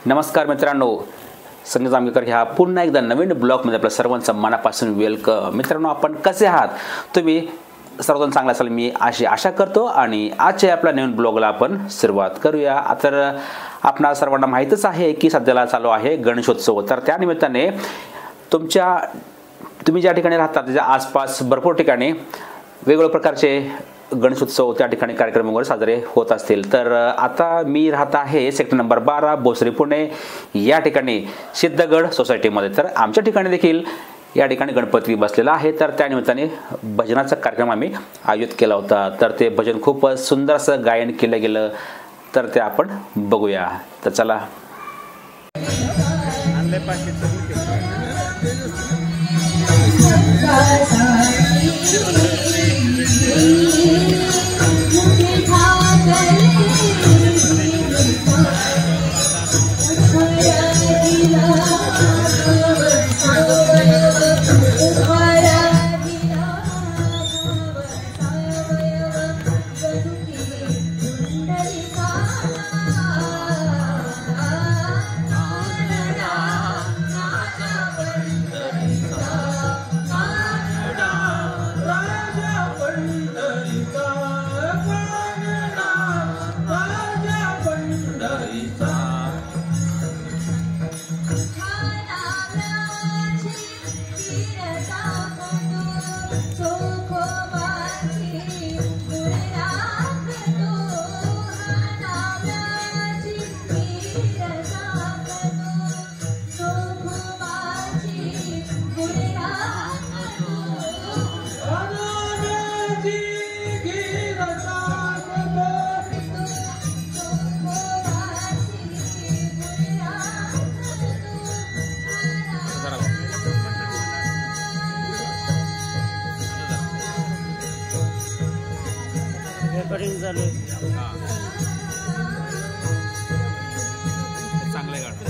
नमस्कार मित्रांनो, संजय जांभेकर ह्या पुन्हा एकदा नवीन ब्लॉगमध्ये आपल्या सर्वांचं मनापासून वेलकम। मित्रांनो, आपण कसे आहात? तुम्ही सर्वजण चांगले असाल मी अशी आशा करतो आणि आजच्या आपल्या नवीन ब्लॉगला आपण सुरुवात करूया। तर आपणा सर्वांना माहीतच आहे की सध्याला चालू आहे गणेशोत्सव। तर त्या निमित्ताने तुम्ही ज्या ठिकाणी राहता त्याच्या आसपास भरपूर ठिकाणी वेगवेगळ्या प्रकारचे गणेशोत्सव त्या ठिकाणी कार्यक्रम वगैरे साजरे होत असतील। तर आता मी राहत आहे सेक्टर नंबर 12 भोसरी पुणे या ठिकाणी सिद्धगड सोसायटीमध्ये। तर आमच्या ठिकाणी देखील या ठिकाणी गणपती बसलेला आहे। तर त्या निमित्ताने भजनाचा कार्यक्रम आम्ही आयोजित केला होता। तर ते भजन खूप सुंदर असं गायन केलं गेलं, तर ते आपण बघूया। तर चला। रेकॉर्डिंग चालू आहे। चांगले गाणं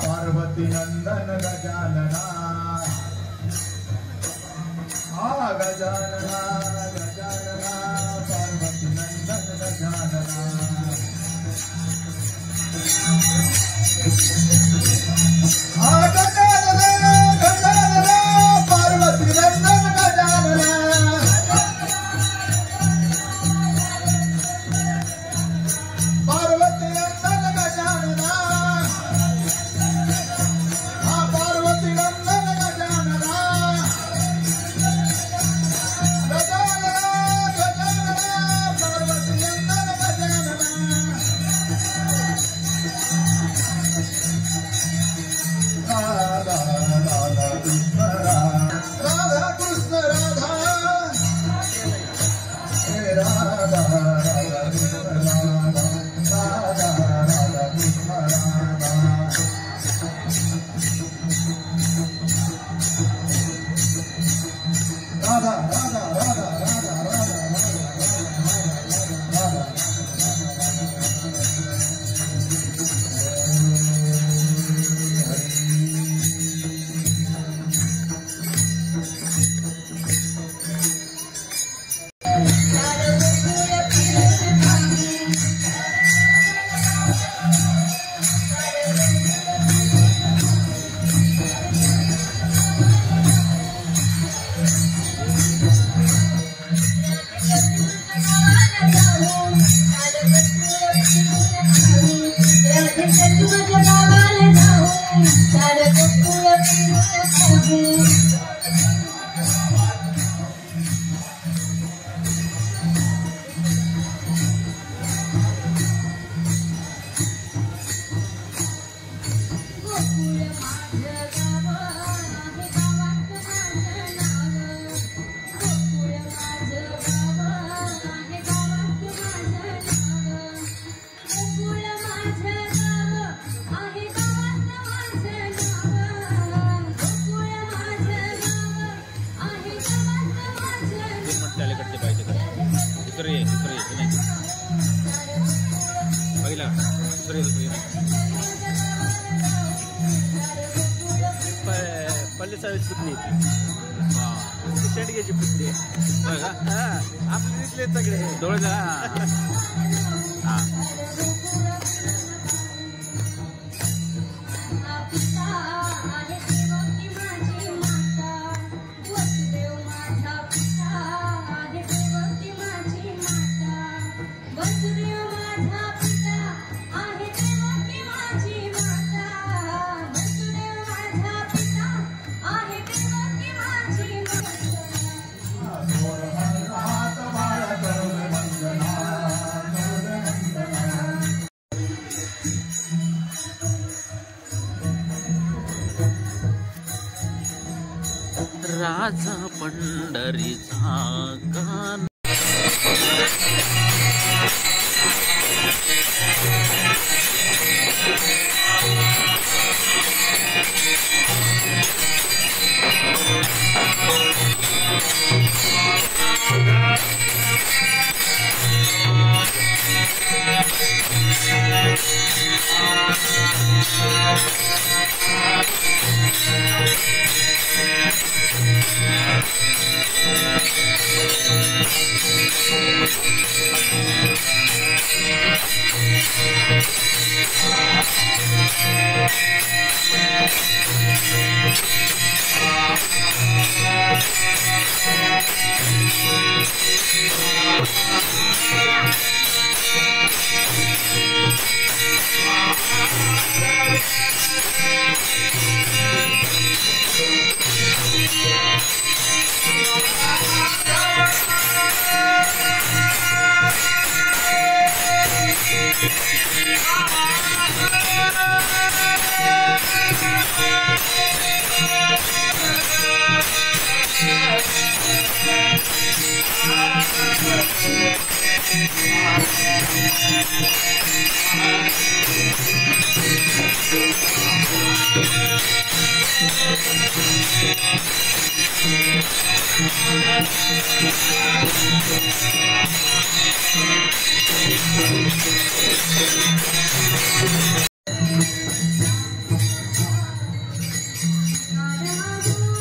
पार्वती नंदन गजानना गजानना गजानना पार्वती नंदन गजानना गजानना गजानना पार्वती नंदन गजानना पार्वती नंदन गजानना पार्वती नंदन गजानना गजानना गजानना पार्वती नंदन गजानना राधा राधा कृष्ण राधा कृष्ण राधा हे राधा राधा कृष्ण राधा राधा राधा कृष्ण राधा राधा राधा राधा राधा राधा राधा पल्ले साहेब पुतणी शेंडग्याची पुतणी आपले इथले सगळे डोळे राजा पंढरीचा गान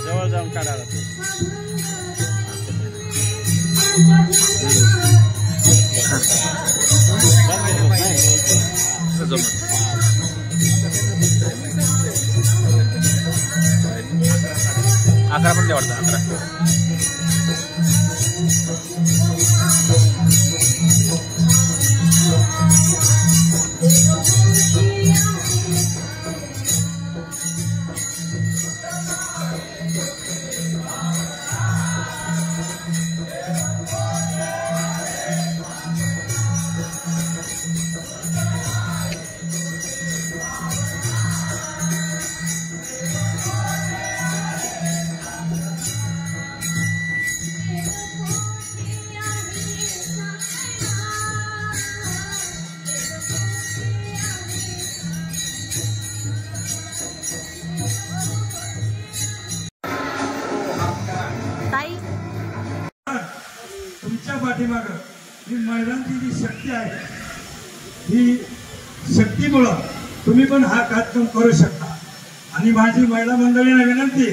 जवळ जाऊन काढायला ते. अकरा पण वाटतं 11. तुमच्या पाठीमागं ही महिलांची जी शक्ती आहे ही शक्तीमुळं तुम्ही पण हा कार्यक्रम करू शकता. आणि माझी महिला मंडळींना विनंती,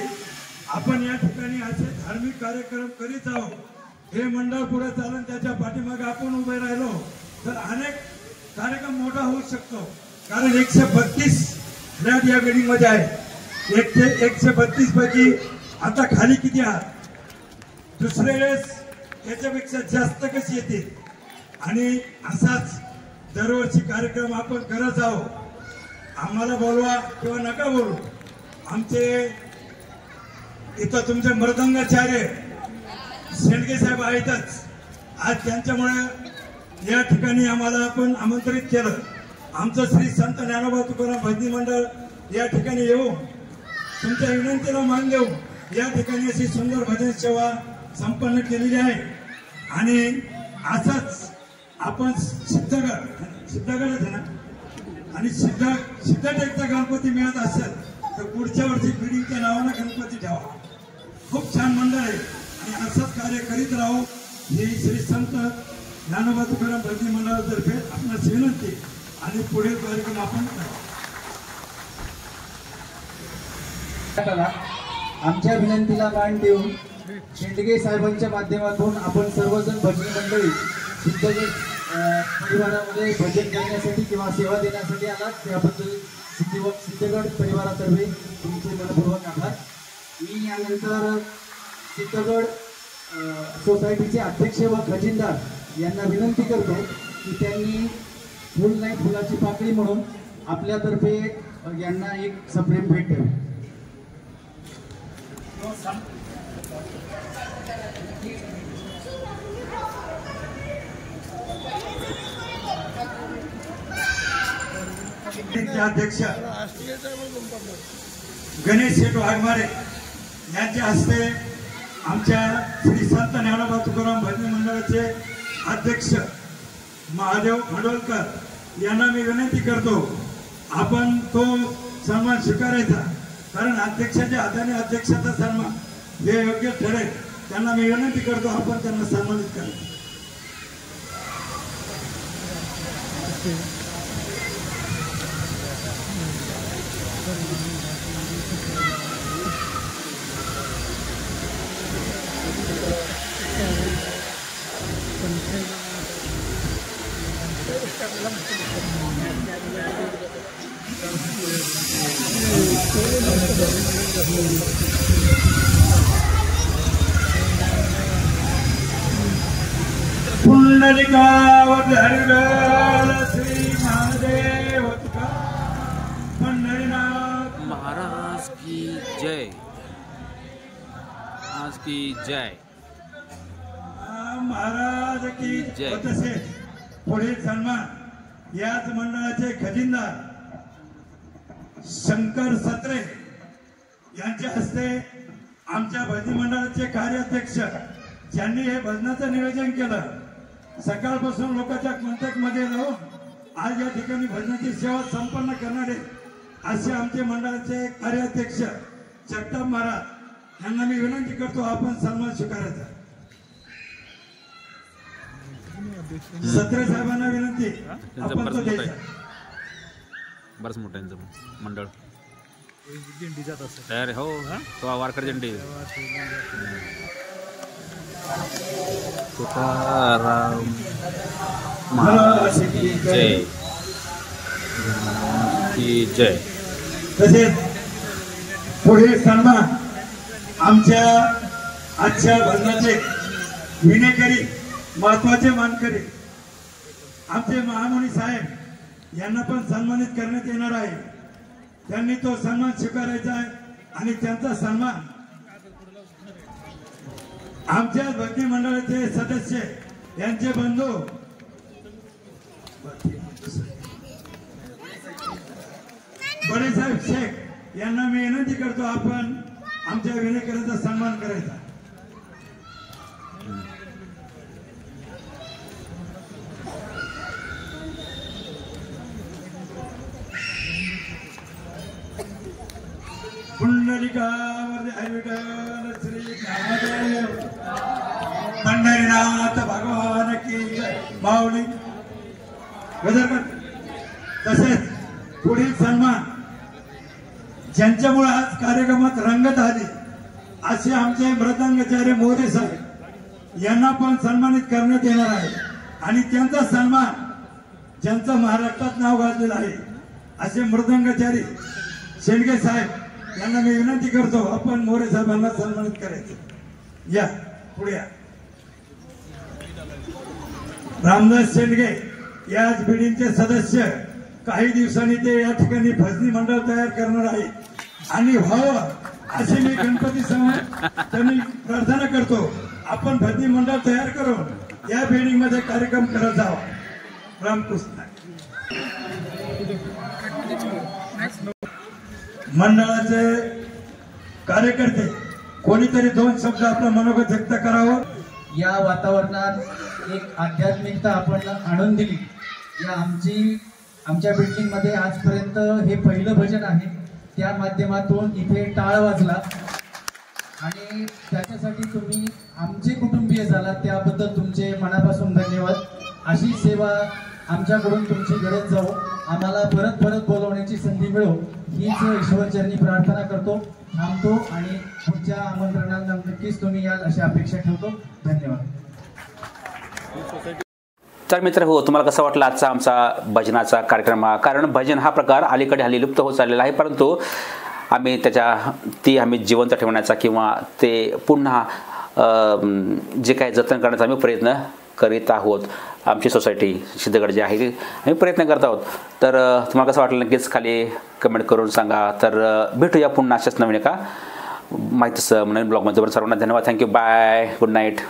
आपण या ठिकाणी असे धार्मिक कार्यक्रम करीत आहोत. हे मंडळ पुढे चालून त्याच्या पाठीमागे आपण उभे राहिलो तर अनेक कार्यक्रम मोठा होऊ शकतो. कारण 132 फ्लॅट या बिल्डिंग मध्ये आहे. 132 पैकी आता खाली किती आहात? दुसऱ्या वेळेस याच्यापेक्षा जास्त कशी येतील. आणि असाच दरवर्षी कार्यक्रम आपण करत आहोत. आम्हाला बोलवा किंवा नका बोलू, आमचे इथं तुमचे मृदंगाचार्य शेंडगे साहेब आहेतच. आज त्यांच्यामुळे या ठिकाणी आम्हाला आपण आमंत्रित केलं. आमचं श्री संत ज्ञानोबा तुकाराम भजनी मंडळ या ठिकाणी येऊन तुमच्या विनंतीला मान देऊ या ठिकाणी अशी सुंदर भजन सेवा संपन्न केलेली आहे. आणि असंच आपण सिद्धगडच आहे ना, आणि सिद्धटेकचा गणपती मिळत असेल तर पुढच्या वर्षी बिल्डिंगच्या नावानं गणपती ठेवा. खूप छान मंडळ आहे आणि असंच कार्य करीत राहू ही श्री संत ज्ञानोबा तुकाराम भजनी मंडळातर्फे आपणास विनंती. आणि पुढील कार्यक्रम आपण करा. आमच्या विनंतीला मान देऊन शेंडगे साहेबांच्या माध्यमातून आपण सर्वजण भजनी मंडळी सिद्धगड परिवारामध्ये भजन करण्यासाठी किंवा सेवा देण्यासाठी आलात त्याबद्दल सिद्धगड परिवारातर्फे तुमचे मनपूर्वक आभार. मी यानंतर सिद्धगड सोसायटीचे अध्यक्ष व खजिनदार यांना विनंती करतो की त्यांनी फुल नाही फुलाची पाकळी म्हणून आपल्यातर्फे यांना एक सप्रेम भेट द्यावी. अध्यक्ष गणेश शेठ वाघमारे यांच्या हस्ते आमच्या श्री संत ज्ञानोबा तुकाराम भजनी मंडळाचे अध्यक्ष महादेव खंडोलकर यांना मी विनंती करतो आपण तो सन्मान स्वीकारायचा. कारण अध्यक्षाच्या हाताने अध्यक्षाचा सन्मान हे योग्य ठरेल. त्यांना मी विनंती करतो आपण त्यांना सन्मानित करायचं. पुंडलिकावधरवेल श्री महादेव पंढरीनाथ महाराज की जय. आज की जय. महाराज की जय. तसेच पुढील सन्मान याच मंडळाचे खजिनदार शंकर सत्रे यांच्या हस्ते आमच्या भजनी मंडळाचे कार्याध्यक्ष ज्यांनी हे भजनाचं नियोजन केलं. सकाळपासून लोकांच्या कॉन्टॅक्ट मध्ये राहून आज या ठिकाणी भजनाची सेवा संपन्न करणारे असे आमचे मंडळाचे कार्याध्यक्ष जगताप महाराज यांना मी विनंती करतो आपण सन्मान स्वीकारायचा. सत्रे साहेबांना विनंती आपण तो द्यायचा. बरंच मोठं यांचं मंडळ तयार आहे. हो तो वारकरी झेंडे तुकाराम महाराज की जय की जय. तसेच पुढे सन्मान आमच्या आजच्या भजनाचे विनेकरी महत्वाचे मानकरी आमचे महामुनी साहेब यांना पण सन्मानित करण्यात येणार आहे. त्यांनी तो सन्मान स्वीकारायचा आहे आणि त्यांचा सन्मान आमच्या भक्ती मंडळाचे सदस्य यांचे बंधू बडेसाहेब शेख यांना मी विनंती करतो आपण आमच्या विनेकरांचा सन्मान करायचा. पंढरीनाथ भगवान की जय. माऊली तसेच पुढील सन्मान ज्यांच्यामुळे आज कार्यक्रमात रंगत आली असे आमचे मृदंगाचार्य मोरे साहेब यांना पण सन्मानित करण्यात येणार आहे. आणि त्यांचा सन्मान ज्यांचं महाराष्ट्रात नाव गाजलेलं आहे असे मृदंगाचार्य शेंडगे साहेब यांना मी विनंती करतो आपण मोरे साहेबांना सन्मानित करायचं. या पुढे या. रामदास शेंडगे याच बिल्डिंगचे सदस्य काही दिवसांनी ते या ठिकाणी भजनी मंडळ तयार करणार आहे आणि व्हावं असे मी गणपती समोर त्यांनी प्रार्थना करतो. आपण भजनी मंडळ तयार करून या बिल्डिंग मध्ये कार्यक्रम करत जावा. रामकृष्ण. मंडळाचे कार्यकर्ते कोणीतरी दोन शब्द आपलं मनोगत व्यक्त करावं. या वातावरणात एक आध्यात्मिकता आपण आणून दिली. या आमच्या बिल्डिंग मध्ये आजपर्यंत हे पहिलं भजन आहे. त्या माध्यमातून इथे टाळ वाजला आणि त्याच्यासाठी तुम्ही आमचे कुटुंबीय झालात त्याबद्दल तुमचे मनापासून धन्यवाद. अशी सेवा आमच्याकडून तुमची गरज जाऊ, आम्हाला परत परत बोलवण्याची संधी मिळो हीच ईश्वरचरणी प्रार्थना करतो. थांबतो आणि पुढच्या आमंत्रणाला नक्कीच तुम्ही याल अशी अपेक्षा ठेवतो. धन्यवाद. तर मित्र हो, तुम्हाला कसा वाटला आजचा आमचा भजनाचा कार्यक्रम? कारण भजन हा प्रकार अलीकडे हल्ली लुप्त होत चाललेला आहे, परंतु आम्ही जिवंत ठेवण्याचा किंवा ते पुन्हा जे काही जतन करण्याचा आम्ही प्रयत्न करीत आहोत. आमची सोसायटी सिद्धगड जी आहे आम्ही प्रयत्न करत आहोत. तर तुम्हाला कसं वाटलं नक्कीच खाली कमेंट करून सांगा. तर भेटूया पुन्हा अशाच नवीन एका माहितीसह नवीन ब्लॉगमध्ये. सर्वांना धन्यवाद. थँक्यू. बाय. Good night.